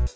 Halo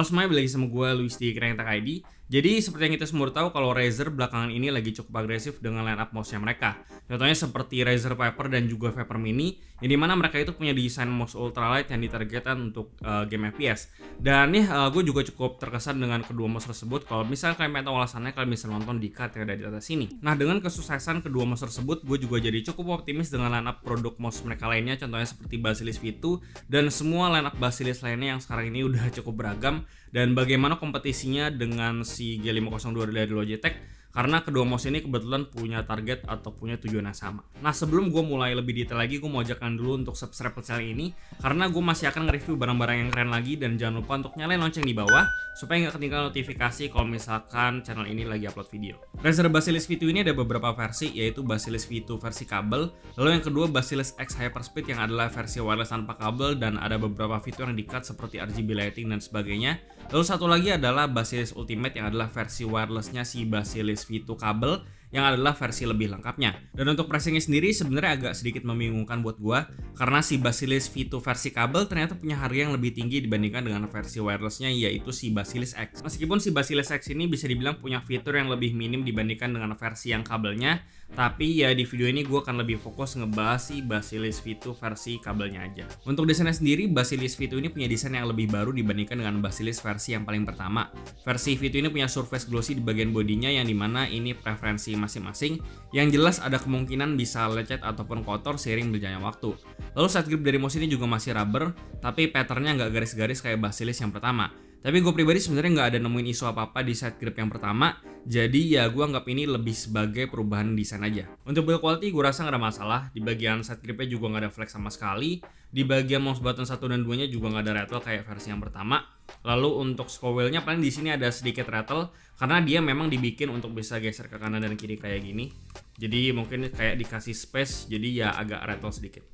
semuanya, balik lagi sama gue Luis di Keren Tech ID. Jadi seperti yang kita semua tahu kalau Razer belakangan ini lagi cukup agresif dengan line up mouse-nya mereka. Contohnya seperti Razer Viper dan juga Viper Mini, yang dimana mereka itu punya desain mouse ultralight yang ditargetkan untuk game FPS. Dan nih gue juga cukup terkesan dengan kedua mouse tersebut. Kalau misalnya kalian pengen tahu alasannya, kalian bisa nonton di card yang ada di atas sini. Nah, dengan kesuksesan kedua mouse tersebut, gue juga jadi cukup optimis dengan line up produk mouse mereka lainnya. Contohnya seperti Basilus V2 dan semua line up Basilus lainnya yang sekarang ini udah cukup beragam. Dan bagaimana kompetisinya dengan si G502 dari Logitech, karena kedua mouse ini kebetulan punya target atau punya tujuan yang sama. Nah, sebelum gue mulai lebih detail lagi, gue mau ajakkan dulu untuk subscribe ke channel ini, karena gue masih akan nge-review barang-barang yang keren lagi. Dan jangan lupa untuk nyalain lonceng di bawah supaya nggak ketinggalan notifikasi kalau misalkan channel ini lagi upload video. Razer Basilus V2 ini ada beberapa versi, yaitu Basilus V2 versi kabel, lalu yang kedua Basilus X Hyperspeed yang adalah versi wireless tanpa kabel, dan ada beberapa fitur yang di-cut seperti RGB lighting dan sebagainya. Lalu satu lagi adalah Basilus Ultimate yang adalah versi wirelessnya si Basilus V2 kabel, yang adalah versi lebih lengkapnya. Dan untuk pricingnya sendiri sebenarnya agak sedikit membingungkan buat gua, karena si Basilus V2 versi kabel ternyata punya harga yang lebih tinggi dibandingkan dengan versi wirelessnya, yaitu si Basilus X. Meskipun si Basilus X ini bisa dibilang punya fitur yang lebih minim dibandingkan dengan versi yang kabelnya, tapi ya di video ini gue akan lebih fokus ngebahas si Basilus V2 versi kabelnya aja. Untuk desainnya sendiri, Basilus V2 ini punya desain yang lebih baru dibandingkan dengan Basilus versi yang paling pertama. Versi V2 ini punya surface glossy di bagian bodinya, yang dimana ini preferensi masing-masing. Yang jelas ada kemungkinan bisa lecet ataupun kotor seiring berjalannya waktu. Lalu side grip dari mouse ini juga masih rubber, tapi patternnya nggak garis-garis kayak Basilus yang pertama. Tapi gue pribadi sebenarnya nggak ada nemuin isu apa-apa di side grip yang pertama, jadi ya gue anggap ini lebih sebagai perubahan desain aja. Untuk build quality gue rasa nggak ada masalah, di bagian side gripnya juga nggak ada flex sama sekali, di bagian mouse button 1 dan 2 nya juga nggak ada rattle kayak versi yang pertama. Lalu untuk scroll wheel-nya paling di sini ada sedikit rattle, karena dia memang dibikin untuk bisa geser ke kanan dan kiri kayak gini. Jadi mungkin kayak dikasih space, jadi ya agak rattle sedikit.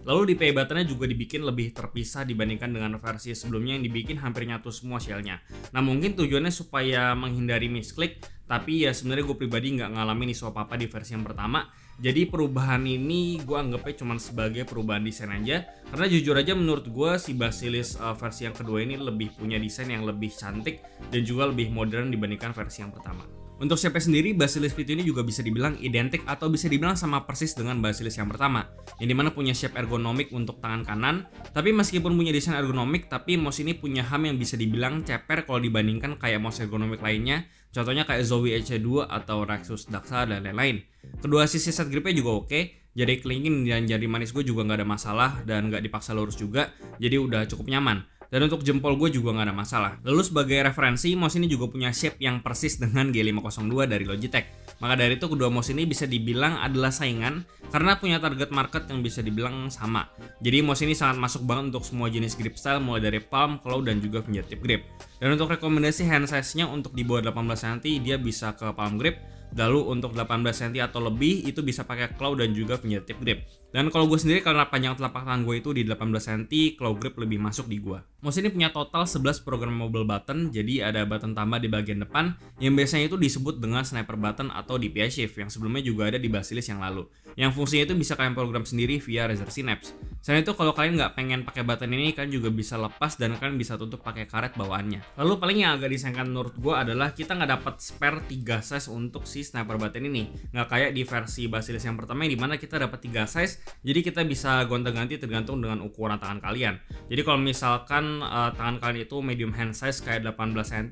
Lalu di play buttonnya juga dibikin lebih terpisah dibandingkan dengan versi sebelumnya yang dibikin hampir nyatu semua shellnya. Nah, mungkin tujuannya supaya menghindari misklik, tapi ya sebenarnya gue pribadi nggak ngalamin isu apa-apa di versi yang pertama. Jadi perubahan ini gue anggapnya cuma sebagai perubahan desain aja, karena jujur aja menurut gue si Basilus versi yang kedua ini lebih punya desain yang lebih cantik dan juga lebih modern dibandingkan versi yang pertama. Untuk shape sendiri, Basilus V2 ini juga bisa dibilang identik atau bisa dibilang sama persis dengan Basilus yang pertama, yang dimana punya shape ergonomik untuk tangan kanan. Tapi meskipun punya desain ergonomik, tapi mouse ini punya ham yang bisa dibilang ceper kalau dibandingkan kayak mouse ergonomik lainnya, contohnya kayak Zowie EC2 atau Rexus Daxa dan lain-lain. Kedua sisi set gripnya juga oke, jari kelingking dan jari manis gue juga nggak ada masalah dan nggak dipaksa lurus juga, jadi udah cukup nyaman. Dan untuk jempol gue juga nggak ada masalah. Lalu sebagai referensi, mouse ini juga punya shape yang persis dengan G502 dari Logitech. Maka dari itu kedua mouse ini bisa dibilang adalah saingan karena punya target market yang bisa dibilang sama. Jadi mouse ini sangat masuk banget untuk semua jenis grip style, mulai dari palm, claw, dan juga fingertip grip. Dan untuk rekomendasi hand size-nya untuk di bawah 18 cm dia bisa ke palm grip. Lalu untuk 18 cm atau lebih itu bisa pakai claw dan juga fingertip grip. Dan kalau gue sendiri karena panjang telapak tangan gue itu di 18 cm, claw grip lebih masuk di gue. Mouse ini punya total 11 programmable button, jadi ada button tambah di bagian depan yang biasanya itu disebut dengan sniper button atau DPI shift, yang sebelumnya juga ada di Basilus yang lalu. Yang fungsinya itu bisa kalian program sendiri via Razer Synapse. Selain itu kalau kalian nggak pengen pakai button ini, kalian juga bisa lepas dan kalian bisa tutup pakai karet bawaannya. Lalu paling yang agak disayangkan menurut gue adalah kita nggak dapat spare 3 size untuk si sniper button ini. Nggak kayak di versi Basilus yang pertama yang dimana kita dapat 3 size, jadi kita bisa gonta-ganti tergantung dengan ukuran tangan kalian. Jadi kalau misalkan tangan kalian itu medium hand size kayak 18 cm,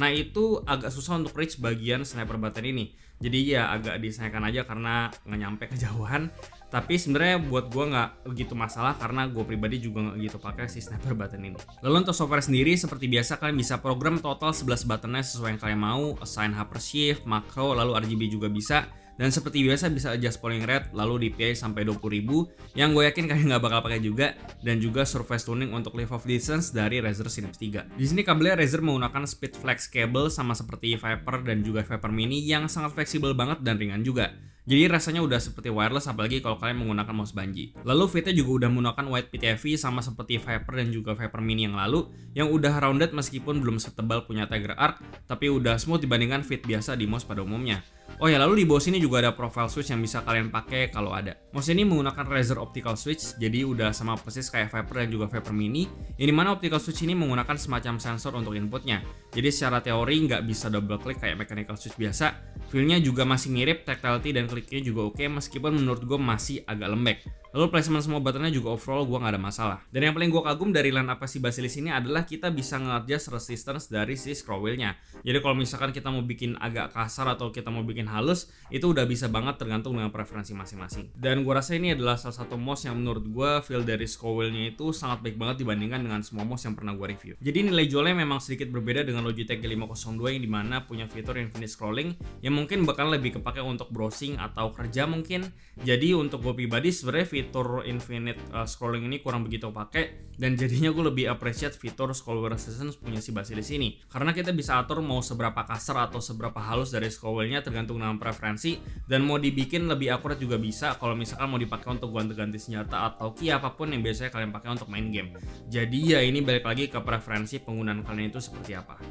nah itu agak susah untuk reach bagian sniper button ini. Jadi ya agak disayangkan aja karena nggak nyampe kejauhan. Tapi sebenarnya buat gue nggak begitu masalah karena gue pribadi juga nggak gitu pakai si sniper button ini. Lalu untuk software sendiri seperti biasa kalian bisa program total 11 buttonnya sesuai yang kalian mau, assign hyper shift, makro, lalu RGB juga bisa. Dan seperti biasa bisa adjust polling rate, lalu DPI sampai 20.000 yang gue yakin kalian nggak bakal pakai juga, dan juga surface tuning untuk lift of distance dari Razer Synapse 3. Di sini kabelnya Razer menggunakan speed flex cable sama seperti Viper dan juga Viper Mini yang sangat fleksibel banget dan ringan juga. Jadi rasanya udah seperti wireless, apalagi kalau kalian menggunakan mouse Bungie. Lalu fitnya juga udah menggunakan white PTFE sama seperti Viper dan juga Viper Mini yang lalu, yang udah rounded meskipun belum setebal punya Tiger Arc, tapi udah smooth dibandingkan fit biasa di mouse pada umumnya. Oh ya, lalu di bawah sini juga ada profile switch yang bisa kalian pakai kalau ada. Mouse ini menggunakan Razer Optical Switch, jadi udah sama persis kayak Viper dan juga Viper Mini, yang dimana Optical Switch ini menggunakan semacam sensor untuk inputnya. Jadi secara teori nggak bisa double click kayak mechanical switch biasa. Feelnya juga masih mirip, tactility dan kliknya juga oke, meskipun menurut gue masih agak lembek. Lalu placement semua buttonnya juga overall gue nggak ada masalah. Dan yang paling gue kagum dari line up si Basilisk ini adalah kita bisa nge-adjust resistance dari si scroll wheel-nya. Jadi kalau misalkan kita mau bikin agak kasar atau kita mau bikin halus, itu udah bisa banget tergantung dengan preferensi masing-masing. Dan gue rasa ini adalah salah satu mouse yang menurut gue feel dari scroll wheel-nya itu sangat baik banget dibandingkan dengan semua mouse yang pernah gue review. Jadi nilai jualnya memang sedikit berbeda dengan Logitech G502 yang dimana punya fitur infinite scrolling yang mungkin bakal lebih kepake untuk browsing atau kerja mungkin. Jadi untuk gue pribadi sebenarnya fitur infinite scrolling ini kurang begitu pakai, dan jadinya gue lebih appreciate fitur scroll wheel resistance punya si Basilisk ini, karena kita bisa atur mau seberapa kasar atau seberapa halus dari scroll wheel-nya tergantung dengan preferensi, dan mau dibikin lebih akurat juga bisa kalau misalkan mau dipakai untuk ganti-ganti senjata atau key apapun yang biasanya kalian pakai untuk main game. Jadi ya ini balik lagi ke preferensi penggunaan kalian itu seperti apa.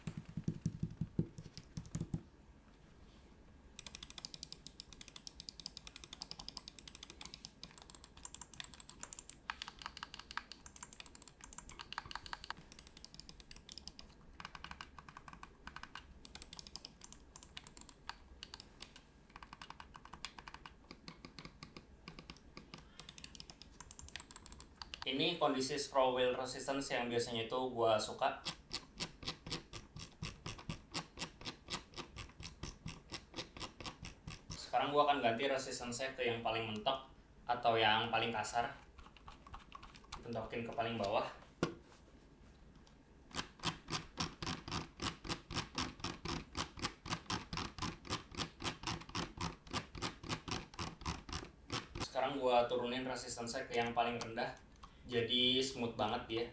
Ini kondisi scroll wheel resistance yang biasanya itu gue suka. Sekarang gue akan ganti resistance-nya ke yang paling mentok atau yang paling kasar. Bentokin ke paling bawah. Sekarang gue turunin resistance-nya ke yang paling rendah. Jadi smooth banget dia.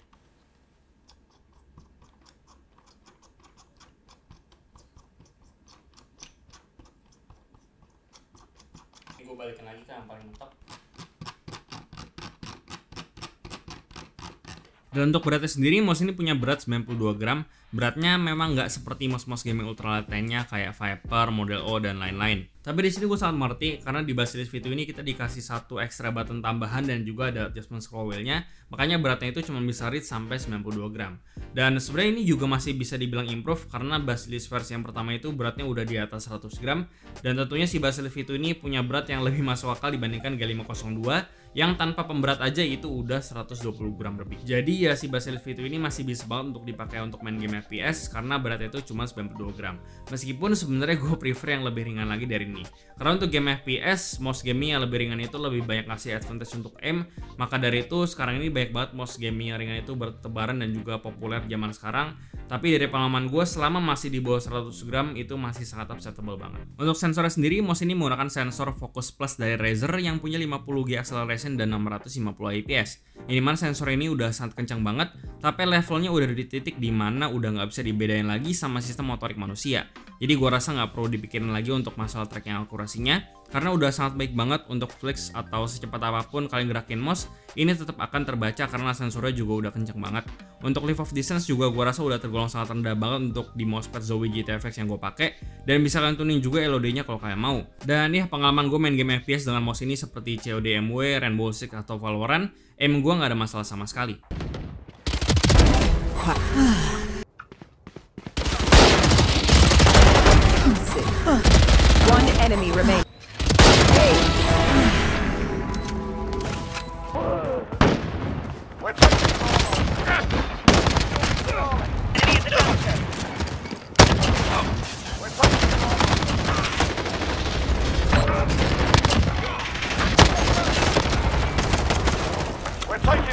Ini gue balikin lagi ke yang paling mentok. Dan untuk beratnya sendiri, mouse ini punya berat 92 gram. Beratnya memang nggak seperti mouse-mouse gaming ultralight lainnya kayak Viper, Model O, dan lain-lain. Tapi di sini gue sangat mengerti karena di Basilisk V2 ini kita dikasih satu extra button tambahan dan juga ada adjustment scroll wheel-nya, makanya beratnya itu cuma bisa reach sampai 92 gram. Dan sebenarnya ini juga masih bisa dibilang improve karena Basilisk versi yang pertama itu beratnya udah di atas 100 gram, dan tentunya si Basilisk V2 ini punya berat yang lebih masuk akal dibandingkan G502 yang tanpa pemberat aja itu udah 120 gram lebih. Jadi ya si Basilisk V2 ini masih bisa banget untuk dipakai untuk main game FPS karena beratnya itu cuma 92 gram. Meskipun sebenarnya gue prefer yang lebih ringan lagi dari ini. Karena untuk game FPS, mouse gaming yang lebih ringan itu lebih banyak ngasih advantage untuk aim. Maka dari itu sekarang ini banyak banget mouse gaming yang ringan itu bertebaran dan juga populer zaman sekarang. Tapi dari pengalaman gue selama masih di bawah 100 gram itu masih sangat acceptable banget. Untuk sensornya sendiri, mouse ini menggunakan sensor Focus Plus dari Razer yang punya 50G acceleration dan 650 IPS. Ini mana sensor ini udah sangat kencang banget, tapi levelnya udah di titik dimana udah nggak bisa dibedain lagi sama sistem motorik manusia. Jadi gua rasa nggak perlu dipikirin lagi untuk masalah tracking akurasinya, karena udah sangat baik banget untuk flex atau secepat apapun kalian gerakin mouse, ini tetap akan terbaca karena sensornya juga udah kencang banget. Untuk lift of distance juga gua rasa udah tergolong sangat rendah banget untuk di mousepad Zowie GTFX yang gue pakai, dan bisa kalian tuning juga LOD-nya kalau kalian mau. Dan ya pengalaman gue main game FPS dengan mouse ini seperti COD MW, Rainbow Six atau Valorant, aim gue nggak ada masalah sama sekali. One enemy remains. We're taking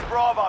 Bravo.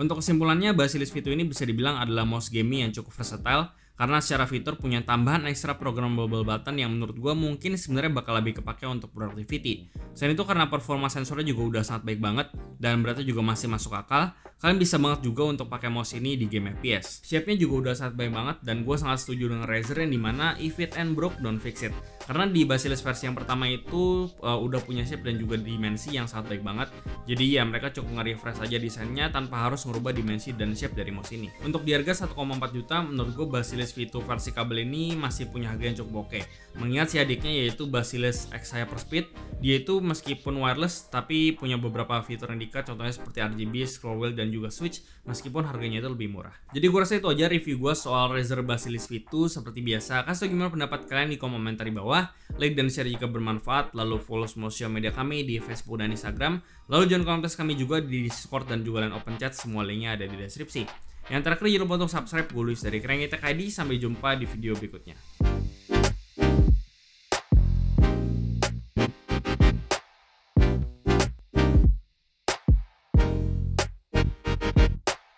Untuk kesimpulannya, Basilus V2 ini bisa dibilang adalah mouse gaming yang cukup versatile karena secara fitur punya tambahan ekstra programmable button yang menurut gue mungkin sebenarnya bakal lebih kepake untuk productivity. Selain itu karena performa sensornya juga udah sangat baik banget dan beratnya juga masih masuk akal, kalian bisa banget juga untuk pakai mouse ini di game FPS. Shape-nya juga udah sangat baik banget dan gue sangat setuju dengan Razer yang dimana if it and broke don't fix it. Karena di Basilus versi yang pertama itu udah punya shape dan juga dimensi yang sangat baik banget. Jadi ya mereka cukup nge-refresh aja desainnya tanpa harus merubah dimensi dan shape dari mouse ini. Untuk di harga 1,4 juta, menurut gue Basilus V2 versi kabel ini masih punya harga yang cukup oke. Mengingat si adiknya yaitu Basilus X Hyperspeed, dia itu meskipun wireless tapi punya beberapa fitur yang di-cut, contohnya seperti RGB, scroll wheel dan juga switch, meskipun harganya itu lebih murah. Jadi gue rasa itu aja review gue soal Razer Basilus V2. Seperti biasa, kasih tau gimana pendapat kalian di kolom komentar di bawah, like dan share jika bermanfaat, lalu follow semua sosial media kami di Facebook dan Instagram, lalu join komunitas kami juga di Discord dan juga line open chat, semua linknya ada di deskripsi. Yang terakhir jangan lupa untuk subscribe. Gue Luis dari Krengitech ID, sampai jumpa di video berikutnya.